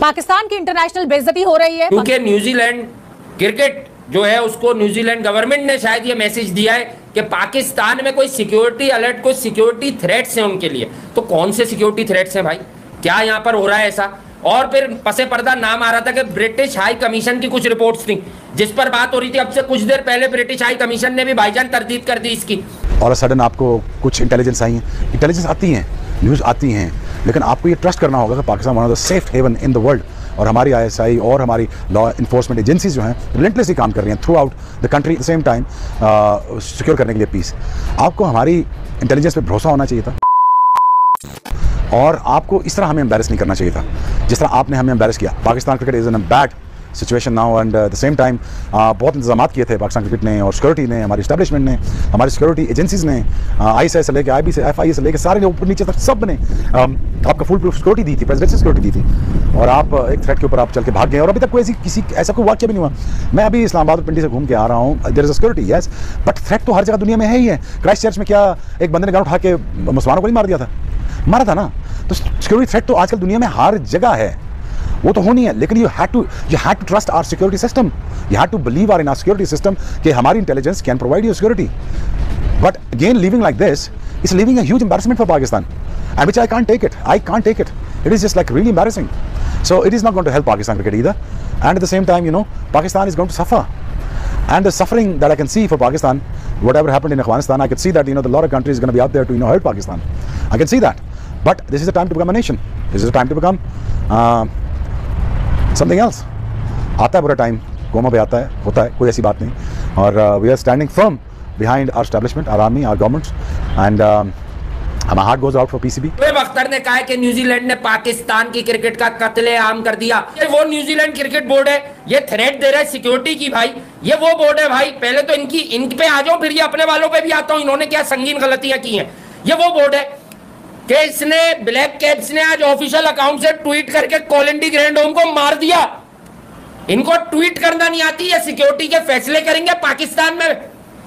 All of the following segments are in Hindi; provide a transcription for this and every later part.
पाकिस्तान की इंटरनेशनल बेइज्जती हो रही है क्योंकि न्यूजीलैंड क्रिकेट जो है उसको न्यूजीलैंड गवर्नमेंट ने शायद ये मैसेज दिया है कि पाकिस्तान में कोई सिक्योरिटी अलर्ट, कोई सिक्योरिटी थ्रेट्स हैं उनके लिए। तो कौन से सिक्योरिटी थ्रेट्स हैं भाई, क्या यहाँ पर हो रहा है ऐसा? और फिर पसे पर्दा नाम आ रहा था कि ब्रिटिश हाई कमीशन की कुछ रिपोर्ट्स थी जिस पर बात हो रही थी। अब से कुछ देर पहले ब्रिटिश हाई कमीशन ने भी भाईजान तरदीद कर दी इसकी। और सडन आपको कुछ इंटेलिजेंस आई है, इंटेलिजेंस आती हैं, न्यूज़ आती हैं, लेकिन आपको ये ट्रस्ट करना होगा कि Pakistan one of the safe heaven in the world. और हमारी ISI और हमारी लॉ इन्फोर्समेंट एजेंसीज जो हैं रिलेंटलेसली काम कर रही हैं through out the country at the same time secure करने के लिए पीस। आपको हमारी इंटेलिजेंस पे भरोसा होना चाहिए था और आपको इस तरह हमें एम्बैरेस नहीं करना चाहिए था जिस तरह आपने हमें एम्बैरेस किया। Pakistan cricket is in a bad situation now and the same time बहुत इंतजाम किए थे पाकिस्तान क्रिकेट ने और सिक्योरिटी ने, हमारी इस्टेब्लिशमेंट ने, हमारी सिक्योरिटी एजेंसीज ने, ISI से लेकर IB से FIA से लेकर सारे ने ऊपर नीचे तक सब ने आपका फुल प्रूफ सिक्योरिटी दी थी, प्रेसिडेंशियल सिक्योरिटी दी थी। और आप एक थ्रेट के ऊपर आप चल के भाग गए और अभी तक कोई ऐसा कोई वाक्य भी नहीं हुआ। मैं अभी इस्लामाबाद और पिंडी से घूम के आ रहा हूँ, there is a security yes, but threat तो हर जगह दुनिया में है ही है। क्राइस्ट चर्च में क्या एक बंदे ने गन उठा के मुसलमानों को नहीं मार दिया था? मारा था ना। तो सिक्योरिटी थ्रेट तो आजकल दुनिया में हर जगह है, वो तो होनी है, लेकिन you had to trust our security system, you had to believe in our security system कि हमारी intelligence can provide you security. But again living like this is living a huge embarrassment for Pakistan and which I can't take it. It is just like really embarrassing. So it is not going to help Pakistan cricket either. And at the same time, Pakistan is going to suffer. And the suffering that I can see for Pakistan, whatever happened in Afghanistan, I can see that the lot of countries is going to be out there to hurt Pakistan. I can see that. But this is the time to become a nation. This is the time to become something else. आता है बुरा टाइम, कोमा पे आता है, होता है, कोई ऐसी बात नहीं। और we are standing firm behind our establishment, our army, our governments, and My heart goes out for PCB. Akhtar ने कहा कि न्यूजीलैंड ने पाकिस्तान की क्रिकेट का कत्ले-आम कर दिया। ये वो न्यूजीलैंड क्रिकेट बोर्ड है, ये थ्रेट दे रहा है सिक्योरिटी की भाई। ये वो बोर्ड है भाई, पहले तो इन पे आ जाओ, फिर ये अपने वालों पे भी आता हूं। इन्होंने क्या संगीन गलतियां की हैं। ये वो बोर्ड है कि इसने ब्लैक कैप्स ने आज ऑफिशियल अकाउंट से ट्वीट करके कोलिंडी ग्रैंड होम को मार दिया। इनको ट्वीट करना नहीं आती है, सिक्योरिटी के फैसले करेंगे पाकिस्तान में।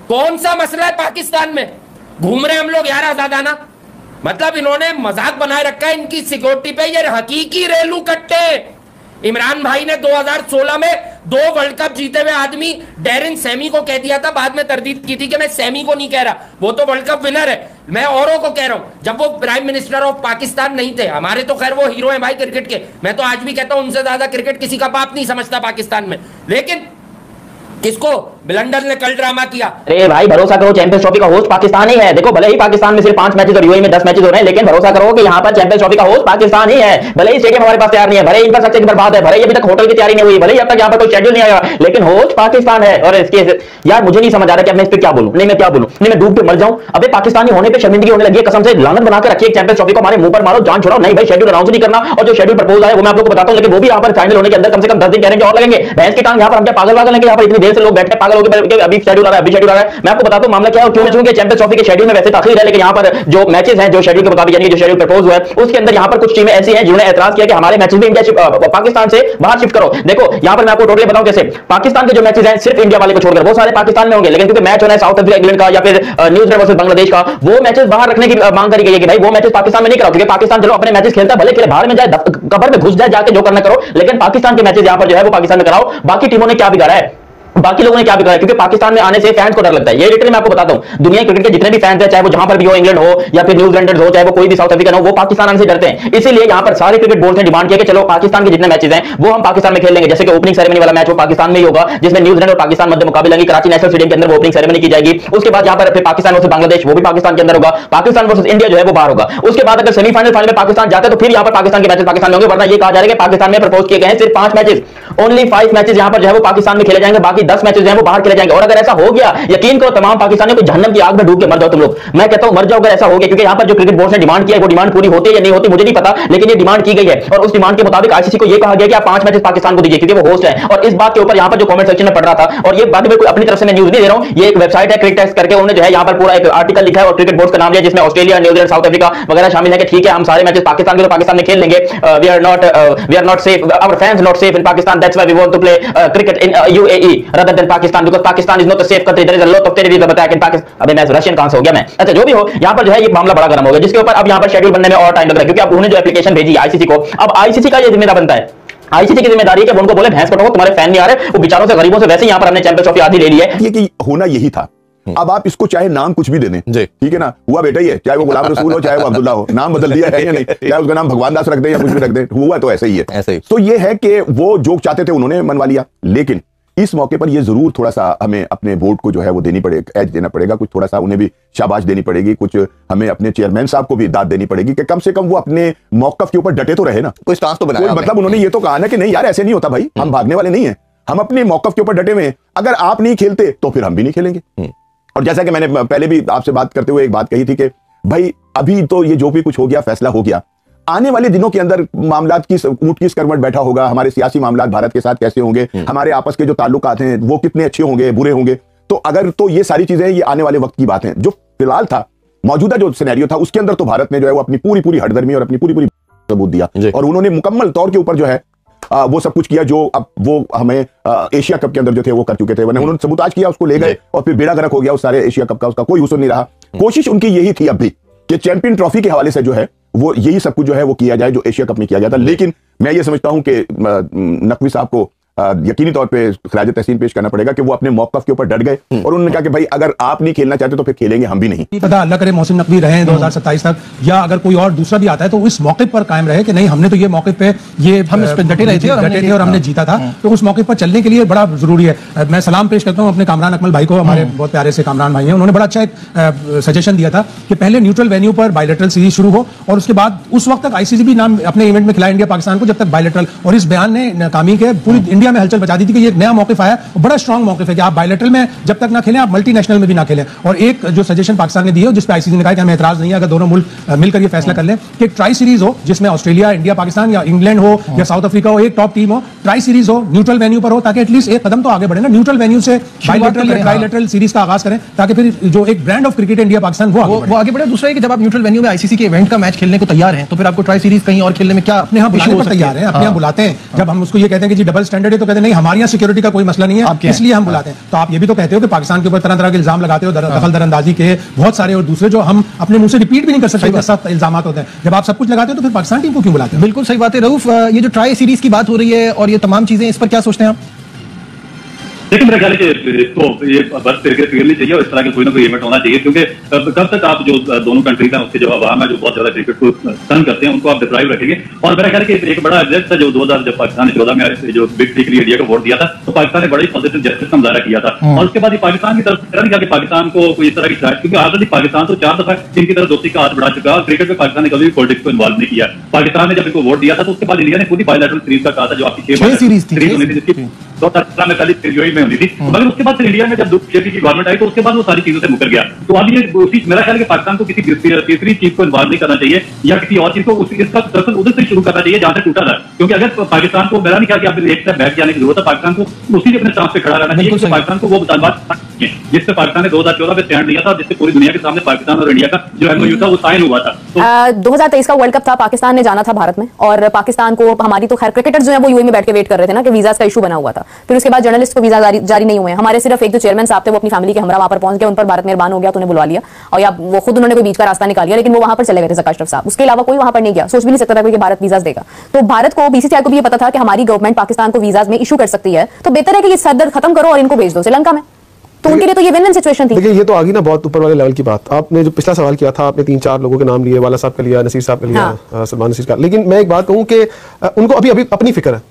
कौन सा मसला है पाकिस्तान में? घूम रहे हम लोग यार आजादाना। मतलब इन्होंने मजाक बनाए रखा है इनकी सिक्योरिटी पे। ये हकीकी रेलू कट्टे। इमरान भाई ने 2016 में 2 वर्ल्ड कप जीते हुए आदमी डेरिन सैमी को कह दिया था, बाद में तरदीद की थी कि मैं सैमी को नहीं कह रहा, वो तो वर्ल्ड कप विनर है, मैं औरों को कह रहा हूं, जब वो प्राइम मिनिस्टर ऑफ पाकिस्तान नहीं थे। हमारे तो खैर वो हीरो हैं भाई क्रिकेट के। मैं तो आज भी कहता हूं उनसे ज्यादा क्रिकेट किसी का बाप नहीं समझता पाकिस्तान में। लेकिन किसको? ब्लंडर ने कल ड्रामा किया। अरे भाई भरोसा करो, चैंपियंस ट्रॉफी का होस्ट पाकिस्तान ही है। देखो भले ही पाकिस्तान में सिर्फ 5 मैचेस और यूएई में 10 मैचेस हो रहे हैं, लेकिन भरोसा करो कि यहाँ पर चैंपियंस ट्रॉफी का होस्ट पाकिस्तान ही है। भले ही स्टेडियम हमारे पास तैयार नहीं है, भले ही इंफ्रास्ट्रक्चर की बर्बाद है, भले ही अभी तक होटल की तैयारी नहीं हुई, भले ही अब तक यहाँ पर कोई शेड्यूल नहीं आया, लेकिन होस्ट पाकिस्तान है। और इसके यार मुझे नहीं समझ आ रहा कि अब मैं इस पर क्या बोलूं। नहीं मैं क्या बोलूं, नहीं मैं डूब के मर जाऊं। अबे पाकिस्तानी होने पे शर्मिंदगी होने लगी है, कसम से लानत बनाकर रखिए। चैंपियंस ट्रॉफी को हमारे मुंह पर मारो, जान छोड़ाओ। नहीं भाई शेड्यूल अनाउंस नहीं करना, और जो शेड्यूल प्रपोज आया वो मैं आप लोगों को बताता हूं, लेकिन वो भी यहाँ पर फाइनल होने के अंदर कम से कम 10 दिन कह रहे हैं और लगेंगे। भैंस की टांग यहाँ पर हम क्या पागल लेंगे? यहाँ पर इतनी देर से लोग बैठे पागल होकर अभी शेड्यूल आ रहा है। मैं आपको बताता हूं मामला क्या है और क्यों। चूंकि चैंपियंस ट्रॉफी के शेड्यूल में वैसे ताखीर है, लेकिन यहां पर जो मैचेस हैं जो शेड्यूल के मुताबिक यानी जो शेड्यूल प्रपोज हुआ है उसके अंदर यहां पर कुछ टीमें ऐसी हैं जिन्होंने एतराज किया कि हमारे मैचेस भी इंडिया पाकिस्तान से बाहर शिफ्ट करो। देखो यहां पर मैं आपको टोटली बताऊं कैसे। पाकिस्तान के जो मैचेस हैं सिर्फ इंडिया वाले को छोड़कर वो सारे पाकिस्तान में होंगे, लेकिन क्योंकि मैच होना है साउथ अफ्रीका इंग्लैंड का या फिर न्यूजीलैंड वर्सेस बांग्लादेश का, वो मैचेस बाहर रखने की मांग करी गई है कि भाई वो मैचेस पाकिस्तान में नहीं कराओ। क्योंकि पाकिस्तान चलो अपने मैचेस खेलता है, भले खेले, बाहर में जाए, कबर में घुस जाए, जाके जो करना करो, लेकिन पाकिस्तान के मैचेस यहां पर जो है वो पाकिस्तान में कराओ। बाकी टीमों ने क्या बिगाड़ा है, बाकी लोगों ने क्या बिगाड़ा? क्योंकि पाकिस्तान में आने से फैंस को डर लगता है। ये लिटरली मैं आपको बताता हूं, दुनिया क्रिकेट के जितने भी फैंस हैं, चाहे वो जहां पर भी हो, इंग्लैंड हो या फिर न्यूजीलैंडर्स हो, चाहे वो कोई भी साउथ अफ्रीकन हो, वो पाकिस्तान आने से डरते हैं। इसीलिए यहां पर सारे क्रिकेट बोर्ड ने डिमांड किया कि चलो पाकिस्तान के जितने मैचेस हैं वो हम पाकिस्तान में खेल लेंगे। जैसे कि ओपनिंग सेरेमनी वाला मैच वो पाकिस्तान में ही होगा, जिसमें न्यूजीलैंड और पाकिस्तान मध्य मुकाबला होगी। कराची नेशनल स्टेडियम के अंदर वो ओपनिंग सेरेमनी की जाएगी। उसके बाद यहां पर फिर पाकिस्तान वर्सेस बांग्लादेश, वो भी पाकिस्तान के अंदर होगा। पाकिस्तान वर्सेस इंडिया जो है वो बाहर होगा। उसके बाद अगर सेमीफाइनल फाइनल में पाकिस्तान जाता है तो फिर यहां पर पाकिस्तान के मैचेस पाकिस्तान में होंगे। वरना ये कहा जा रहा है कि पाकिस्तान में प्रपोज किए गए हैं सिर्फ 5 मैचेस, ओनली 5 मैचेस यहां पर जो है वो पाकिस्तान में खेले जाएंगे, बाकी 10 मैचेस जो है वो बाहर खेले जाएंगे। और अगर ऐसा हो गया, यकीन करो तमाम पाकिस्तानियों को जहन्नम की आग में डूब के मर जाओ तुम लोग। मैं कहता हूं मर जाओ अगर ऐसा हो गया, क्योंकि यहां पर जो क्रिकेट बोर्ड ने डिमांड किया है वो डिमांड पूरी होती है या नहीं होती मुझे नहीं पता, लेकिन ये डिमांड की गई है। और उस डिमांड के मुताबिक आईसीसी को ये कहा गया कि आप 5 मैचेस पाकिस्तान को दीजिए क्योंकि वो होस्ट है। और इस बात के ऊपर यहां पर जो कमेंट सेक्शन में पढ़ रहा था, और ये बात कोई अपनी तरफ से मैं न्यूज नहीं दे रहा हूं, ये एक वेबसाइट है क्रिकेट टेक्स्ट करके, उन्होंने जो है यहां पर पूरा एक आर्टिकल लिखा है और क्रिकेट बोर्ड का नाम लिया जिसमें ऑस्ट्रेलिया, न्यूजीलैंड, साउथ अफ्रीका वगैरह शामिल है कि ठीक है हम सारे मैचेस पाकिस्तान के तो पाकिस्तान में खेल लेंगे। We are not safe, our fans not safe in Pakistan, that's why we want to play cricket in UAE rather than Pakistan because Pakistan is not a safe country, there is a lot of terrorism attack in Pakistan। अबे मैं रशियन कहां से हो गया मैं? अच्छा जो भी हो, यहां पर जो है ये मामला बड़ा गर्म हो गया, जिसके ऊपर अब यहां पर शेड्यूल बनने में और टाइम लग रहा है, क्योंकि अब उन्होंने जो एप्लीकेशन भेजी आईसीसी को, अब आईसीसी का ये जिम्मेदार बनता है। आईसीसी की जिम्मेदारी है कि उनको बोले भैंस कटो, तुम्हारे फैन नहीं आ रहे, वो बेचारों से गरीबों से वैसे यहाँ पर हमने चैंपियंस ट्रॉफी आधी ले ली है। ये कि होना यही था। अब आप इसको चाहे नाम कुछ भी दे दें, ठीक है ना, हुआ बेटा ही है, चाहे वो गुलाम रसूल हो चाहे वो अब्दुल्ला हो, नाम बदल दिया है या नहीं, चाहे उसका नाम भगवान दास रख दे या कुछ भी रख दे, हुआ तो ऐसे ही है। ऐसे ही तो ये है कि वो जो चाहते थे उन्होंने मनवा लिया, लेकिन इस मौके पर ये जरूर थोड़ा सा हमें अपने वोट को जो है वो देनी पड़ेगा, एज देना पड़ेगा, कुछ थोड़ा सा उन्हें भी शाबाश देनी पड़ेगी, कुछ हमें अपने चेयरमैन साहब को भी दाद देनी पड़ेगी कि कम से कम वो अपने मौकफ के ऊपर डटे तो रहे ना, कोई स्टांस तो बनाया, मतलब उन्होंने ये तो कहा ना कि नहीं यार ऐसे नहीं होता भाई, हम भागने वाले नहीं है, हम अपने मौकफ के ऊपर डटे हुए हैं, अगर आप नहीं खेलते तो फिर हम भी नहीं खेलेंगे। और जैसा कि मैंने पहले भी आपसे बात करते हुए एक बात कही थी कि भाई अभी तो ये जो भी कुछ हो गया फैसला हो गया, आने वाले दिनों के अंदर मामलात की ऊंट किस करवट बैठा होगा, हमारे सियासी मामलात भारत के साथ कैसे होंगे, हमारे आपस के जो ताल्लुकात हैं वो कितने अच्छे होंगे बुरे होंगे, तो अगर तो ये सारी चीजें ये आने वाले वक्त की बात है। जो फिलहाल था मौजूदा जो सिनेरियो था उसके अंदर तो भारत ने जो है वो अपनी पूरी हठधर्मी और अपनी पूरी सबूत दिया और उन्होंने मुकम्मल तौर के ऊपर जो है वो सब कुछ किया जो अब वो हमें एशिया कप के अंदर जो थे वो कर चुके थे, वरना उन्होंने सबूताज किया, उसको ले गए और फिर बेड़ा गर्क हो गया उस सारे एशिया कप का, उसका कोई हुस्न नहीं रहा। कोशिश उनकी यही थी अब भी कि चैंपियन ट्रॉफी के हवाले से जो है वो यही सब कुछ जो है वो किया जाए जो एशिया कप में किया गया था। लेकिन मैं ये समझता हूं कि नकवी साहब को यकीनी तौर पे खिराज तहसीन पेश करना पड़ेगा कि वो अपने मौकफ के ऊपर डट गए और उन्होंने कहा कि भाई अगर आप नहीं खेलना चाहते तो फिर खेलेंगे हम भी नहीं। पता अल्लाह करे मोहसिन नकवी रहे 2027 तक, या अगर कोई और दूसरा भी आता है तो इस मौके पर कायम रहे कि नहीं हमने तो ये मौके पे ये हम इस पे डटे रहे थे और हमने जीता था, तो उस मौके पर चलने के लिए बड़ा जरूरी है। मैं सलाम पेश करता हूँ अपने कामरान अकमल भाई को, हमारे बहुत प्यारे से कामरान भाई हैं, उन्होंने बड़ा अच्छा एक सजेशन दिया था कि पहले न्यूट्रल वेन्यू पर बायलैटरल सीरीज शुरू हो और उसके बाद उस वक्त तक आईसीसी भी नाम अपने इवेंट में खिलाए इंडिया पाकिस्तान को जब तक बायलैटरल, और इस बयान ने नाकामी के पूरी इंडिया में हलचल मचा दी थी कि एक नया मौक़िफ़ आया, बड़ा स्ट्रांग मौक़िफ़ है कि आप बायलैटरल में जब तक ना खेलें आप मल्टीनेशनल में भी ना खेलें। और एक जो सजेशन पाकिस्तान ने दिया जिस पे आईसीसी ने कहा कि हमें एतराज नहीं है अगर दोनों मुल्क मिलकर ये फैसला कर लें कि एक ट्राई सीरीज हो जिसमें ऑस्ट्रेलिया, इंडिया, पाकिस्तान या इंग्लैंड हो या साउथ अफ्रीका हो, एक टॉप टीम हो, ट्राई सीरीज हो, न्यूट्रल वेन्यू पर हो, ताकि एटलीस्ट एक कदम तो आगे बढ़े ना, न्यूट्रल वेन्यू से बायलैटरल या ट्राइलैटरल सीरीज का आगाज करें ताकि फिर जो एक brand of cricket India Pakistan वो आगे बढ़े। दूसरा है कि जब आप न्यूट्रल वेन्यू में आईसीसी के इवेंट का मैच खेलने को तैयार हैं तो फिर आपको ट्राई सीरीज कहीं और खेलने में क्या अपने यहाँ बुलाने पर तैयार हैं, अपने यहाँ बुलाते हैं। जब हम उसको ये कहते हैं कि जी डबल स्टैंडर्ड है तो कहते हैं नहीं हमारे यहाँ सिक्योरिटी का कोई मसला नहीं है इसलिए हम बुलाते हैं। तो आप ये भी तो कहते हो कि पाकिस्तान के ऊपर तरह तरह के इल्जाम लगाते हो, दखल दरअंदाजी के बहुत सारे और दूसरे जो हम अपने मुंह से रिपीट भी नहीं कर सकते, सख्त इल्जाम होते हैं। जब आप सब कुछ लगाते हो तो फिर पाकिस्तान टीम को क्यों बुलाते हैं? बिल्कुल सही बात है रऊफ, ये जो ट्राई सीरीज की बात हो रही है और ये तमाम चीजें, इस पर क्या सोचते हैं आप? लेकिन मेरा ख्याल है कि इसको ये बस क्लियरली चाहिए और इस तरह का कोई ना कोई इवेंट होना चाहिए, क्योंकि कब तक आप जो दोनों कंट्रीज हैं उसके जो अवाम है जो बहुत ज्यादा क्रिकेट को पसंद करते हैं उनको आप डिप्राइव रखेंगे। और मेरा ख्याल है कि एक बड़ा एग्जैक्ट था जो 2000 जब पाकिस्तान ने 14 में जो बिग टी के लिए इंडिया को वोट दिया था तो पाकिस्तान ने बड़ी पॉजिटिव जस्टिस का मुजाहरा किया था और उसके बाद ही पाकिस्तान की तरफ नहीं किया कि पाकिस्तान को कोई इस तरह की शायद, क्योंकि ऑलरेडी पाकिस्तान तो 4 दफा इनकी तरफ दोस्ती का हाथ बढ़ा चुका, क्रिकेट में पाकिस्तान ने कभी भी पॉलिटिक्स को इन्वॉल्व नहीं किया। पाकिस्तान ने जब इनको वोट दिया था तो उसके बाद इंडिया ने खुद ही बायलैटरल सीरीज का कहा था जो आपकी 6 सीरीज होनी थी जिसकी 2017 में पहली सीरीज में होनी थी, मगर उसके बाद इंडिया में जब बीजेपी की गवर्नमेंट आई तो उसके बाद वो सारी चीजों से मुकर गया। तो अब ये मेरा ख्याल है कि पाकिस्तान को किसी तीसरी चीज को इन्वॉल्व नहीं करना चाहिए या किसी और चीज को इसका दरअसल उधर से शुरू करना चाहिए जहां से टूटा था, क्योंकि अगर पाकिस्तान को मेरा नहीं कहा कि आप एक स्टेप बैक जाने की जरूरत है, पाकिस्तान को उसी अपने स्टांस पे खड़ा रहना चाहिए। पाकिस्तान को वो मुतालबात जिससे पाकिस्तान ने 2014 में स्टैंड लिया था, जिससे पूरी दुनिया के सामने पाकिस्तान और इंडिया का जो एमओयू था वो साइन हुआ था। 2023 का वर्ल्ड कप था, पाकिस्तान ने जाना था भारत में और पाकिस्तान को हमारी तो खैर क्रिकेटर्स जो है वो यूएई में बैठ के वेट कर रहे थे ना कि वीजा का इशू बना हुआ था। फिर उसके बाद जर्नलिस्ट को वीजा जारी नहीं हुए, हमारे सिर्फ एक जो चेयरमैन साहब थे वो अपनी फैमिली के हमरा वहां पर पहुंच गए, उन पर भारत मेहरबान हो गया तो उन्हें बुला लिया और या वो खुद उन्होंने कोई बीच का रास्ता निकाल लिया, लेकिन वो वहां पर चले गए थे ज़का अशरफ साहब, उसके अलावा कोई वहां पर नहीं गया। सोच भी नहीं सकता था कोई कि भारत वीजा देगा। तो भारत को बीसीसीआई को भी ये पता था कि हमारी गवर्नमेंट पाकिस्तान को वीजा में इशू कर सकती है, तो बेहतर है कि ये सरदर्द खत्म करो और इनको भेज दो श्रीलंका में। तो उनके लिए तो ये विन-विन सिचुएशन थी। देखिए ये तो आ गई ना बहुत ऊपर वाले लेवल की बात। आपने जो पिछला सवाल किया था आपने 3-4 लोगों के नाम लिए, वाला साहब का लिया, नसीर साहब का लिया, सलमान नसीर का, लेकिन मैं एक बात कहूं कि उनको अभी अपनी फिक्र है,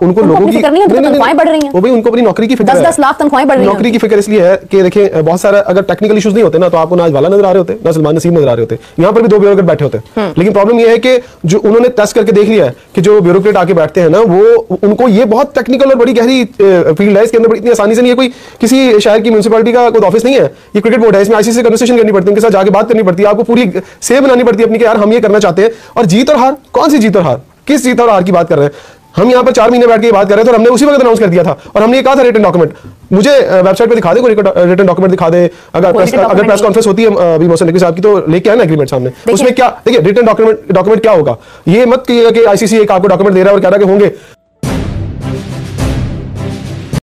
उनको लोगों की तनख्वाहें बढ़ रही हैं, वो भाई उनको अपनी नौकरी की फिक्र है, 10-10 लाख तनख्वाहें बढ़ रही हैं। नौकरी की फिक्र इसलिए है कि देखिए बहुत सारा अगर टेक्निकल इश्यूज नहीं होते ना तो आपको ना आज वाला नजर आ रहे होते ना सलमान नसीर नजर आ रहे होते, यहाँ पर भी 2 ब्यूरोक्रेट बैठे होते। लेकिन प्रॉब्लम ये है कि जो उन्होंने टेस्ट करके देख लिया है कि जो ब्यूरोक्रेट आके बैठते हैं ना वो उनको ये बहुत टेक्निकल और बड़ी गहरी फील्ड है, इसके अंदर इतनी आसानी से नहीं है, कोई किसी शहर की म्यूनिसिपैलिटी का कोई ऑफिस नहीं है, ये क्रिकेट बोर्ड है, इसमें आईसीसी से कन्वर्सेशन करनी पड़ती है, उनके साथ जाके बात करनी पड़ती है, आपको पूरी सेव बनानी पड़ती है अपनी कि यार हम ये करना चाहते हैं। और जीत और हार, कौन सी जीत और हार, किस जीत और हार की बात कर रहे हैं हम? यहाँ पर 4 महीने बैठ के बात कर रहे थे और हमने उसी वक्त अनाउंस कर दिया था और हमने ये कहा था रिटन डॉक्यूमेंट, मुझे वेबसाइट पे दिखा दे कोई रिटन डॉक्यूमेंट दिखा दे, अगर प्रेस कॉन्फ्रेंस होती है अभी मोहसिन नकवी साहब की तो लेके आए ना एग्रीमेंट सामने, उसमें क्या देखिए रिटन डॉक्यूमेंट क्या होगा, ये मत कहिएगा कि आईसीसी एक आपको डॉक्यूमेंट दे रहा है और कह रहा है कि होंगे